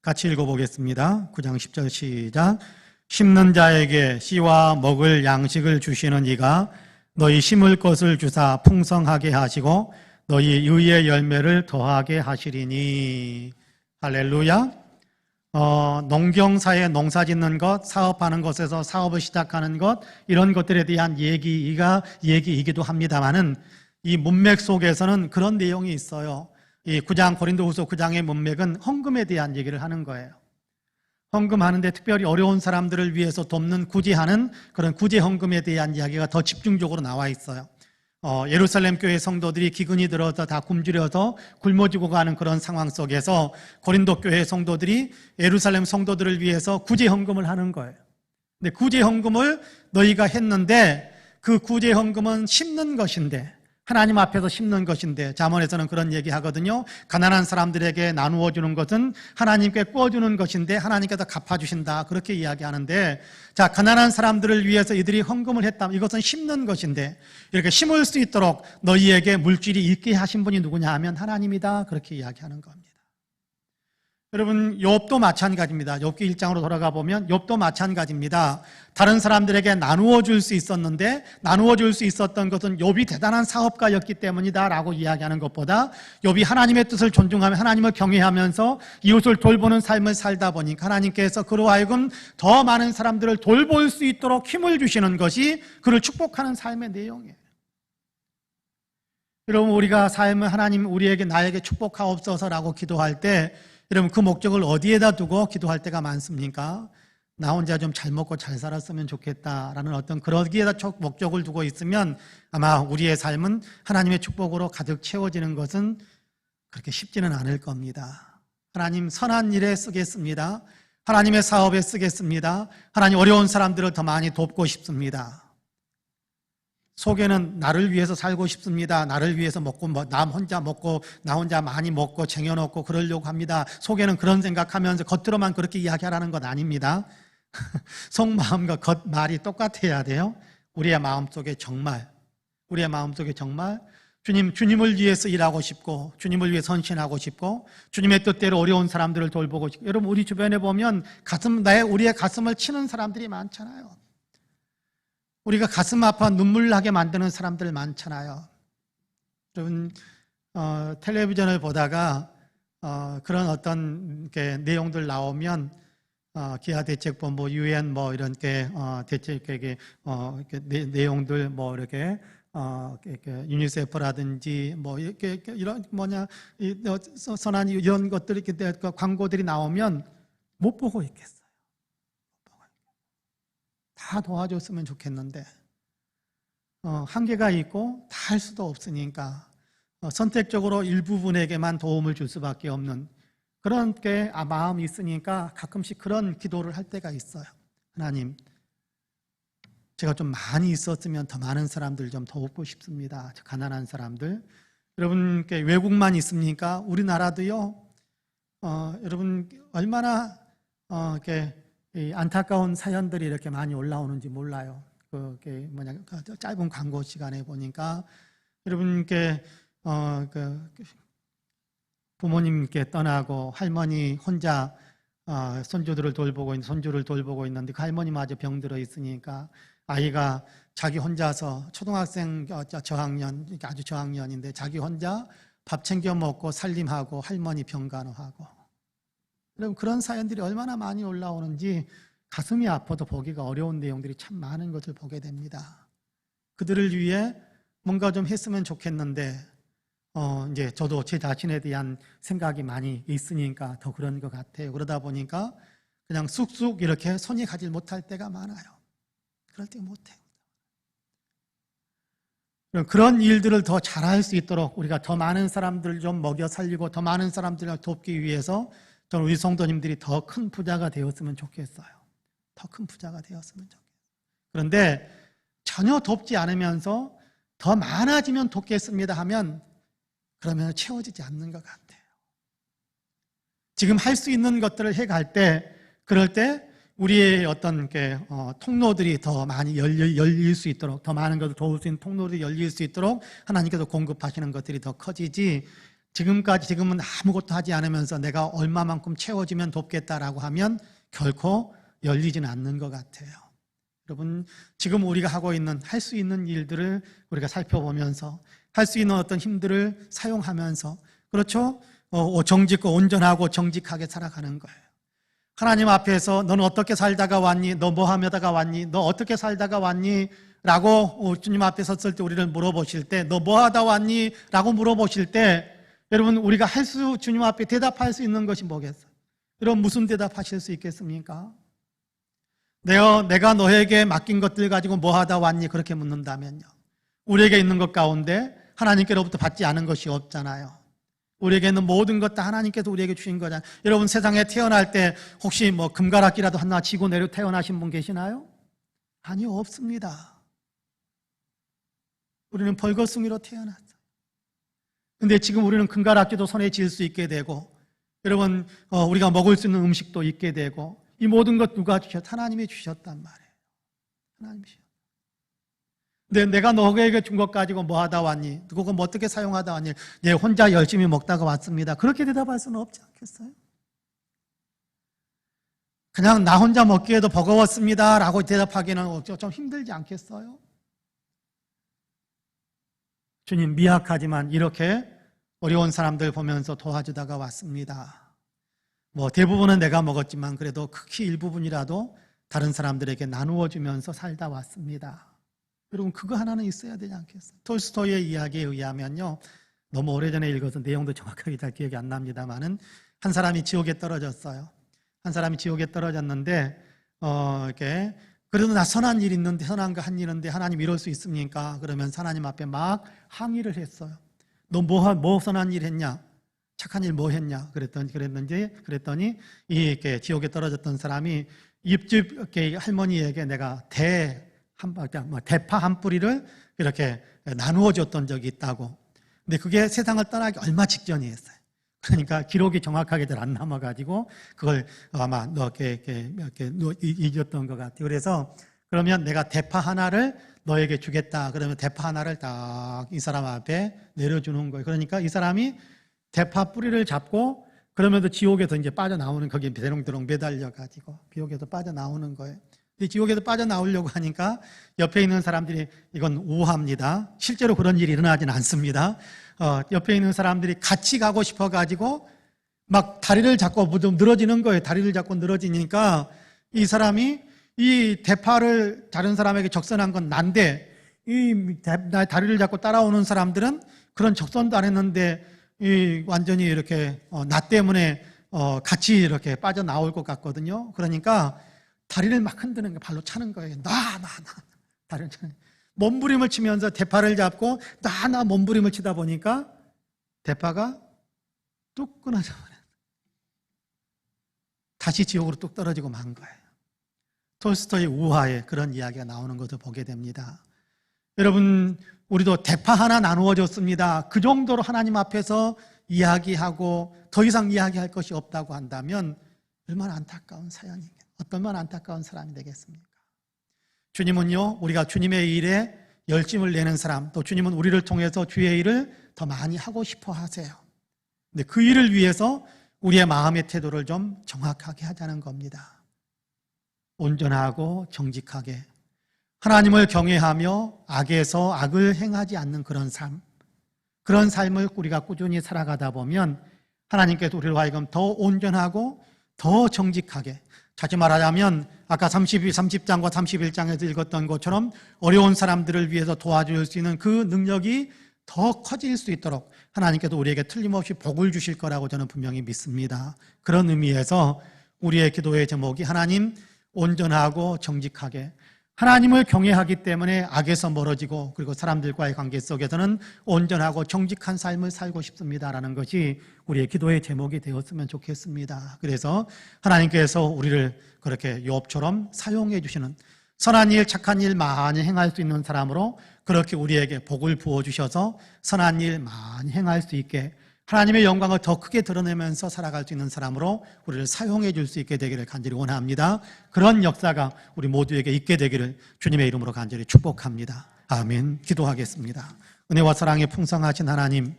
S2: 같이 읽어보겠습니다. 9장 10절 시작. 심는 자에게 씨와 먹을 양식을 주시는 이가 너희 심을 것을 주사 풍성하게 하시고 너희 의의 열매를 더하게 하시리니. 할렐루야. 농경사에 농사 짓는 것, 사업하는 것에서 사업을 시작하는 것, 이런 것들에 대한 얘기이기도 합니다만은 이 문맥 속에서는 그런 내용이 있어요. 이 9장 고린도후서 9장의 문맥은 헌금에 대한 얘기를 하는 거예요. 헌금하는데 특별히 어려운 사람들을 위해서 돕는 구제하는 그런 구제 헌금에 대한 이야기가 더 집중적으로 나와 있어요. 예루살렘 교회 성도들이 기근이 들어서 다 굶주려서 굶어 죽어가는 그런 상황 속에서 고린도 교회 성도들이 예루살렘 성도들을 위해서 구제 헌금을 하는 거예요. 근데 구제 헌금을 너희가 했는데 그 구제 헌금은 심는 것인데, 하나님 앞에서 심는 것인데, 잠언에서는 그런 얘기 하거든요. 가난한 사람들에게 나누어 주는 것은 하나님께 구워주는 것인데 하나님께서 갚아주신다, 그렇게 이야기하는데, 자, 가난한 사람들을 위해서 이들이 헌금을 했다면 이것은 심는 것인데, 이렇게 심을 수 있도록 너희에게 물질이 있게 하신 분이 누구냐 하면 하나님이다, 그렇게 이야기하는 겁니다. 여러분, 욥도 마찬가지입니다. 욥기 1장으로 돌아가 보면 욥도 마찬가지입니다. 다른 사람들에게 나누어 줄 수 있었는데, 나누어 줄 수 있었던 것은 욥이 대단한 사업가였기 때문이다라고 이야기하는 것보다, 욥이 하나님의 뜻을 존중하며 하나님을 경외하면서 이웃을 돌보는 삶을 살다 보니까 하나님께서 그로 하여금 더 많은 사람들을 돌볼 수 있도록 힘을 주시는 것이 그를 축복하는 삶의 내용이에요. 여러분, 우리가 삶을 하나님 우리에게 나에게 축복하옵소서라고 기도할 때, 여러분, 그 목적을 어디에다 두고 기도할 때가 많습니까? 나 혼자 좀 잘 먹고 잘 살았으면 좋겠다라는 어떤 그러기에다 목적을 두고 있으면 아마 우리의 삶은 하나님의 축복으로 가득 채워지는 것은 그렇게 쉽지는 않을 겁니다. 하나님 선한 일에 쓰겠습니다. 하나님의 사업에 쓰겠습니다. 하나님 어려운 사람들을 더 많이 돕고 싶습니다. 속에는 나를 위해서 살고 싶습니다. 나를 위해서 먹고, 남 혼자 먹고, 나 혼자 많이 먹고, 쟁여놓고 그러려고 합니다. 속에는 그런 생각하면서 겉으로만 그렇게 이야기하라는 것 아닙니다. 속마음과 겉말이 똑같아야 돼요. 우리의 마음속에 정말 주님을 위해서 일하고 싶고, 주님을 위해 선신하고 싶고, 주님의 뜻대로 어려운 사람들을 돌보고 싶고. 여러분, 우리 주변에 보면 우리의 가슴을 치는 사람들이 많잖아요. 우리가 가슴 아파 눈물 나게 만드는 사람들 많잖아요. 여러분, 텔레비전을 보다가 그런 어떤 내용들 나오면 기아 대책본부, 유엔 이런 대책의 내용들 이렇게 유니세프라든지 이렇게 이런 선한 이런 것들 이렇게 광고들이 나오면 못 보고 있겠어요. 다 도와줬으면 좋겠는데 한계가 있고 다 할 수도 없으니까 선택적으로 일부분에게만 도움을 줄 수밖에 없는 그런 마음이 있으니까 가끔씩 그런 기도를 할 때가 있어요. 하나님, 제가 좀 많이 있었으면 더 많은 사람들 좀 돕고 싶습니다. 가난한 사람들. 여러분, 외국만 있습니까? 우리나라도요. 여러분, 얼마나 이 안타까운 사연들이 이렇게 많이 올라오는지 몰라요. 짧은 광고 시간에 보니까 여러분께 부모님께 떠나고 할머니 혼자 손주를 돌보고 있는데 그 할머니마저 병들어 있으니까 아이가 자기 혼자서 초등학생 저학년, 아주 저학년인데 자기 혼자 밥 챙겨 먹고 살림하고 할머니 병간호하고. 여러분, 그런 사연들이 얼마나 많이 올라오는지 가슴이 아파도 보기가 어려운 내용들이 참 많은 것을 보게 됩니다. 그들을 위해 뭔가 좀 했으면 좋겠는데 이제 저도 제 자신에 대한 생각이 많이 있으니까 더 그런 것 같아요. 그러다 보니까 그냥 쑥쑥 이렇게 손이 가지 못할 때가 많아요. 그럴 때 못해요. 그런 일들을 더 잘할 수 있도록 우리가 더 많은 사람들을 좀 먹여 살리고 더 많은 사람들을 돕기 위해서 저는 우리 성도님들이 더 큰 부자가 되었으면 좋겠어요. 더 큰 부자가 되었으면 좋겠어요. 그런데 전혀 돕지 않으면서 더 많아지면 돕겠습니다 하면 그러면 채워지지 않는 것 같아요. 지금 할 수 있는 것들을 해갈 때, 그럴 때 우리의 어떤 통로들이 더 많이 열릴 수 있도록, 더 많은 것을 도울 수 있는 통로들이 열릴 수 있도록 하나님께서 공급하시는 것들이 더 커지지, 지금은 아무것도 하지 않으면서 내가 얼마만큼 채워지면 돕겠다라고 하면 결코 열리지는 않는 것 같아요. 여러분, 지금 우리가 하고 있는, 할 수 있는 일들을 우리가 살펴보면서 할 수 있는 어떤 힘들을 사용하면서, 그렇죠? 정직고 온전하고 정직하게 살아가는 거예요. 하나님 앞에서 너는 어떻게 살다가 왔니? 너 뭐 하다가 왔니? 너 어떻게 살다가 왔니? 라고 주님 앞에 섰을 때 우리를 물어보실 때, 너 뭐 하다 왔니? 라고 물어보실 때 여러분, 우리가 주님 앞에 대답할 수 있는 것이 뭐겠어요? 여러분, 무슨 대답하실 수 있겠습니까? 내가 너에게 맡긴 것들 가지고 뭐 하다 왔니? 그렇게 묻는다면요, 우리에게 있는 것 가운데 하나님께로부터 받지 않은 것이 없잖아요. 우리에게 있는 모든 것 다 하나님께서 우리에게 주신 거잖아요. 여러분, 세상에 태어날 때 혹시 뭐 금가락이라도 하나 쥐고 내려 태어나신 분 계시나요? 아니요, 없습니다. 우리는 벌거숭이로 태어났어요. 근데 지금 우리는 금가락지도 손에 쥘 수 있게 되고, 여러분, 우리가 먹을 수 있는 음식도 있게 되고, 이 모든 것 누가 하나님이 주셨단 말이에요. 하나님이 주셨어요. 근데 내가 너에게 준 것 가지고 뭐 하다 왔니? 그거 뭐 어떻게 사용하다 왔니? 내 혼자 열심히 먹다가 왔습니다. 그렇게 대답할 수는 없지 않겠어요? 그냥 나 혼자 먹기에도 버거웠습니다 라고 대답하기는 좀 힘들지 않겠어요? 주님, 미약하지만 이렇게 어려운 사람들 보면서 도와주다가 왔습니다. 뭐 대부분은 내가 먹었지만 그래도 극히 일부분이라도 다른 사람들에게 나누어 주면서 살다 왔습니다. 여러분, 그거 하나는 있어야 되지 않겠어요? 톨스토이의 이야기에 의하면요, 너무 오래전에 읽어서 내용도 정확하게 잘 기억이 안 납니다만은, 한 사람이 지옥에 떨어졌어요. 한 사람이 지옥에 떨어졌는데 이렇게 그래도 나 선한 일 있는데, 선한 거 한 일 있는데 하나님 이럴 수 있습니까? 그러면서 하나님 앞에 막 항의를 했어요. 너 뭐 선한 일 했냐? 착한 일 뭐 했냐? 그랬더니 이렇게 지옥에 떨어졌던 사람이 옆집 할머니에게 내가 대파 한 뿌리를 이렇게 나누어 줬던 적이 있다고. 근데 그게 세상을 떠나기 얼마 직전이었어요. 그러니까 기록이 정확하게 잘 안 남아가지고 그걸 아마 이렇게 잊었던 것 같아요. 그래서 그러면 내가 대파 하나를 너에게 주겠다. 그러면 대파 하나를 딱 이 사람 앞에 내려주는 거예요. 그러니까 이 사람이 대파 뿌리를 잡고 그러면서 지옥에서 이제 빠져나오는, 거기에 대롱대롱 매달려가지고 지옥에서 빠져나오는 거예요. 근데 지옥에서 빠져나오려고 하니까 옆에 있는 사람들이, 이건 우화입니다. 실제로 그런 일이 일어나진 않습니다. 옆에 있는 사람들이 같이 가고 싶어가지고 막 다리를 잡고 좀 늘어지는 거예요. 다리를 잡고 늘어지니까 이 사람이 이 대파를 다른 사람에게 적선한 건 난데, 이 다리를 잡고 따라오는 사람들은 그런 적선도 안 했는데 완전히 이렇게 나 때문에 같이 이렇게 빠져나올 것 같거든요. 그러니까 다리를 막 흔드는 거, 발로 차는 거예요. 나. 다리를 차는 거예요. 몸부림을 치면서 대파를 잡고 나 몸부림을 치다 보니까 대파가 뚝 끊어져 버려요. 다시 지옥으로 뚝 떨어지고 만 거예요. 톨스토이 우화에 그런 이야기가 나오는 것을 보게 됩니다. 여러분, 우리도 대파 하나 나누어 줬습니다. 그 정도로 하나님 앞에서 이야기하고 더 이상 이야기할 것이 없다고 한다면 얼마나 안타까운 사연이겠어요. 얼마나 안타까운 사람이 되겠습니까? 주님은요, 우리가 주님의 일에 열심을 내는 사람, 또 주님은 우리를 통해서 주의 일을 더 많이 하고 싶어 하세요. 근데 그 일을 위해서 우리의 마음의 태도를 좀 정확하게 하자는 겁니다. 온전하고 정직하게 하나님을 경외하며 악에서 악을 행하지 않는 그런 삶, 그런 삶을 우리가 꾸준히 살아가다 보면 하나님께서 우리를 하여금 더 온전하고 더 정직하게, 다시 말하자면 아까 30장과 31장에서 읽었던 것처럼 어려운 사람들을 위해서 도와줄 수 있는 그 능력이 더 커질 수 있도록 하나님께서 우리에게 틀림없이 복을 주실 거라고 저는 분명히 믿습니다. 그런 의미에서 우리의 기도의 제목이 하나님, 온전하고 정직하게, 하나님을 경외하기 때문에 악에서 멀어지고 그리고 사람들과의 관계 속에서는 온전하고 정직한 삶을 살고 싶습니다라는 것이 우리의 기도의 제목이 되었으면 좋겠습니다. 그래서 하나님께서 우리를 그렇게 욥처럼 사용해 주시는, 선한 일, 착한 일 많이 행할 수 있는 사람으로 그렇게 우리에게 복을 부어주셔서 선한 일 많이 행할 수 있게, 하나님의 영광을 더 크게 드러내면서 살아갈 수 있는 사람으로 우리를 사용해 줄 수 있게 되기를 간절히 원합니다. 그런 역사가 우리 모두에게 있게 되기를 주님의 이름으로 간절히 축복합니다. 아멘. 기도하겠습니다. 은혜와 사랑에 풍성하신 하나님,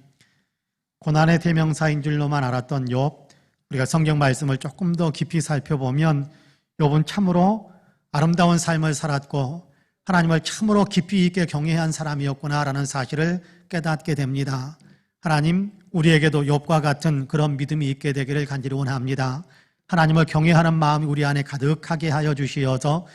S2: 고난의 대명사인 줄로만 알았던 욥, 우리가 성경 말씀을 조금 더 깊이 살펴보면 욥은 참으로 아름다운 삶을 살았고 하나님을 참으로 깊이 있게 경외한 사람이었구나라는 사실을 깨닫게 됩니다. 하나님, 우리에게도 욥과 같은 그런 믿음이 있게 되기를 간절히 원합니다. 하나님을 경외하는 마음이 우리 안에 가득하게 하여 주시어서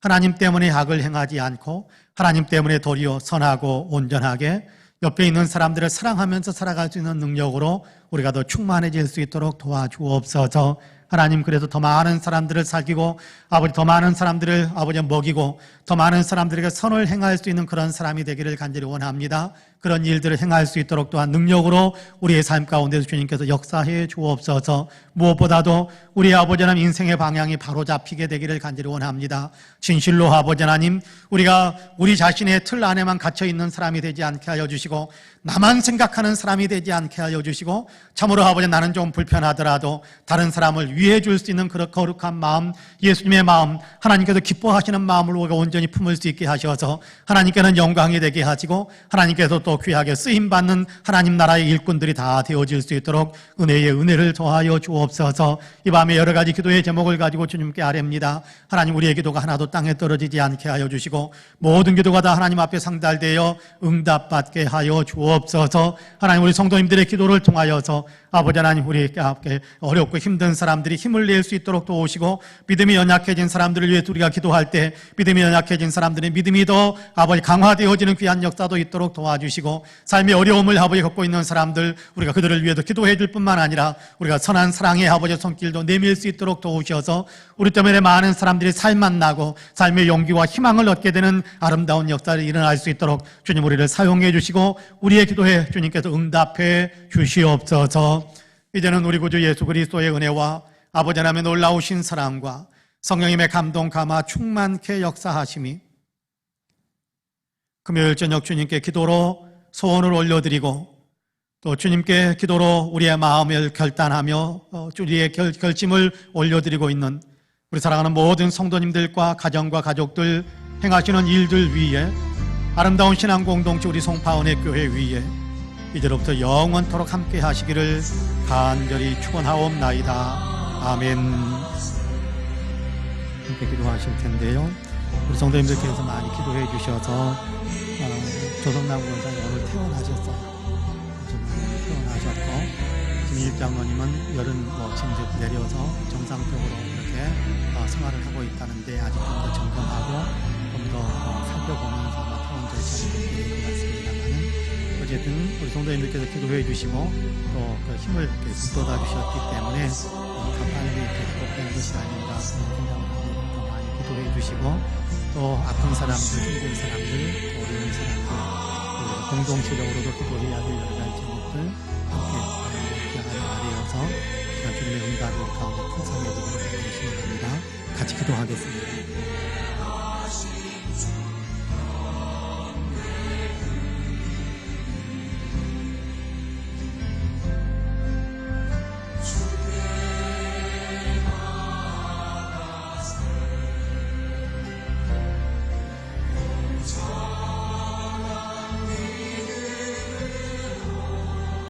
S2: 하나님 때문에 악을 행하지 않고 하나님 때문에 도리어 선하고 온전하게 옆에 있는 사람들을 사랑하면서 살아갈 수 있는 능력으로 우리가 더 충만해질 수 있도록 도와주옵소서. 하나님, 그래서 더 많은 사람들을 사귀고 아버지 더 많은 사람들을 아버지 먹이고 더 많은 사람들에게 선을 행할 수 있는 그런 사람이 되기를 간절히 원합니다. 그런 일들을 행할 수 있도록 또한 능력으로 우리의 삶 가운데서 주님께서 역사해 주옵소서. 무엇보다도 우리 아버지 하나님 인생의 방향이 바로 잡히게 되기를 간절히 원합니다. 진실로 아버지 하나님, 우리가 우리 자신의 틀 안에만 갇혀 있는 사람이 되지 않게 하여 주시고 나만 생각하는 사람이 되지 않게 하여 주시고 참으로 아버지 나는 좀 불편하더라도 다른 사람을 위해 줄 수 있는 그런 거룩한 마음, 예수님의 마음, 하나님께서 기뻐하시는 마음을 우리가 온전히 품을 수 있게 하셔서 하나님께는 영광이 되게 하시고 하나님께서 또 귀하게 쓰임받는 하나님 나라의 일꾼들이 다 되어질 수 있도록 은혜의 은혜를 더하여 주옵소서. 이 밤에 여러 가지 기도의 제목을 가지고 주님께 아뢰입니다. 하나님, 우리의 기도가 하나도 땅에 떨어지지 않게 하여 주시고 모든 기도가 다 하나님 앞에 상달되어 응답받게 하여 주옵소서. 하나님, 우리 성도님들의 기도를 통하여서 아버지 하나님, 우리 함께 어렵고 힘든 사람들이 힘을 낼 수 있도록 도우시고 믿음이 연약해진 사람들을 위해 우리가 기도할 때 믿음이 연약해진 사람들의 믿음이 더 아버지 강화되어지는 귀한 역사도 있도록 도와주시고 삶의 어려움을 아버지 겪고 있는 사람들 우리가 그들을 위해서 기도해 줄 뿐만 아니라 우리가 선한 사랑의 아버지 손길도 내밀 수 있도록 도우셔서 우리 때문에 많은 사람들이 살만 나고 삶의 용기와 희망을 얻게 되는 아름다운 역사를 일어날 수 있도록 주님 우리를 사용해 주시고 우리의 기도에 주님께서 응답해 주시옵소서. 이제는 우리 구주 예수 그리스도의 은혜와 아버지 하나님의 놀라우신 사랑과 성령님의 감동 감화 충만케 역사하심이 금요일 저녁 주님께 기도로 소원을 올려드리고 또 주님께 기도로 우리의 마음을 결단하며 우리의 결심을 올려드리고 있는 우리 사랑하는 모든 성도님들과 가정과 가족들 행하시는 일들 위에 아름다운 신앙 공동체 우리 송파원의 교회 위에 이제로부터 영원토록 함께 하시기를 간절히 축원하옵나이다. 아멘. 함께 기도하실 텐데요. 우리 성도님들께서 많이 기도해 주셔서 조성남 권사님 오늘 퇴원하셨어요. 퇴원하셨고 지금 일장로님은 여름 진즉 내려서 정상적으로 이렇게 생활을 하고 있다는데 아직 좀 더 점검하고 좀 더 살펴보면서 아마 퇴원 절차를 밟게 될 것 같습니다만 어쨌든 우리 성도님들께서 기도해 주시고 또 그 힘을 북돋아 주셨기 때문에 빨리 이렇게 회복된 것이 아닌가 생각을 합니다. 더 많이 기도해 주시고 또 아픈 사람들, 힘든 사람들, 어려운 사람들 공동체적으로도 기도해야 될 여러 가지 제목들 함께 아뢰어서 주님의 응답이 가운데 풍성해지기를 간절히 신청합니다. 같이 기도하겠습니다.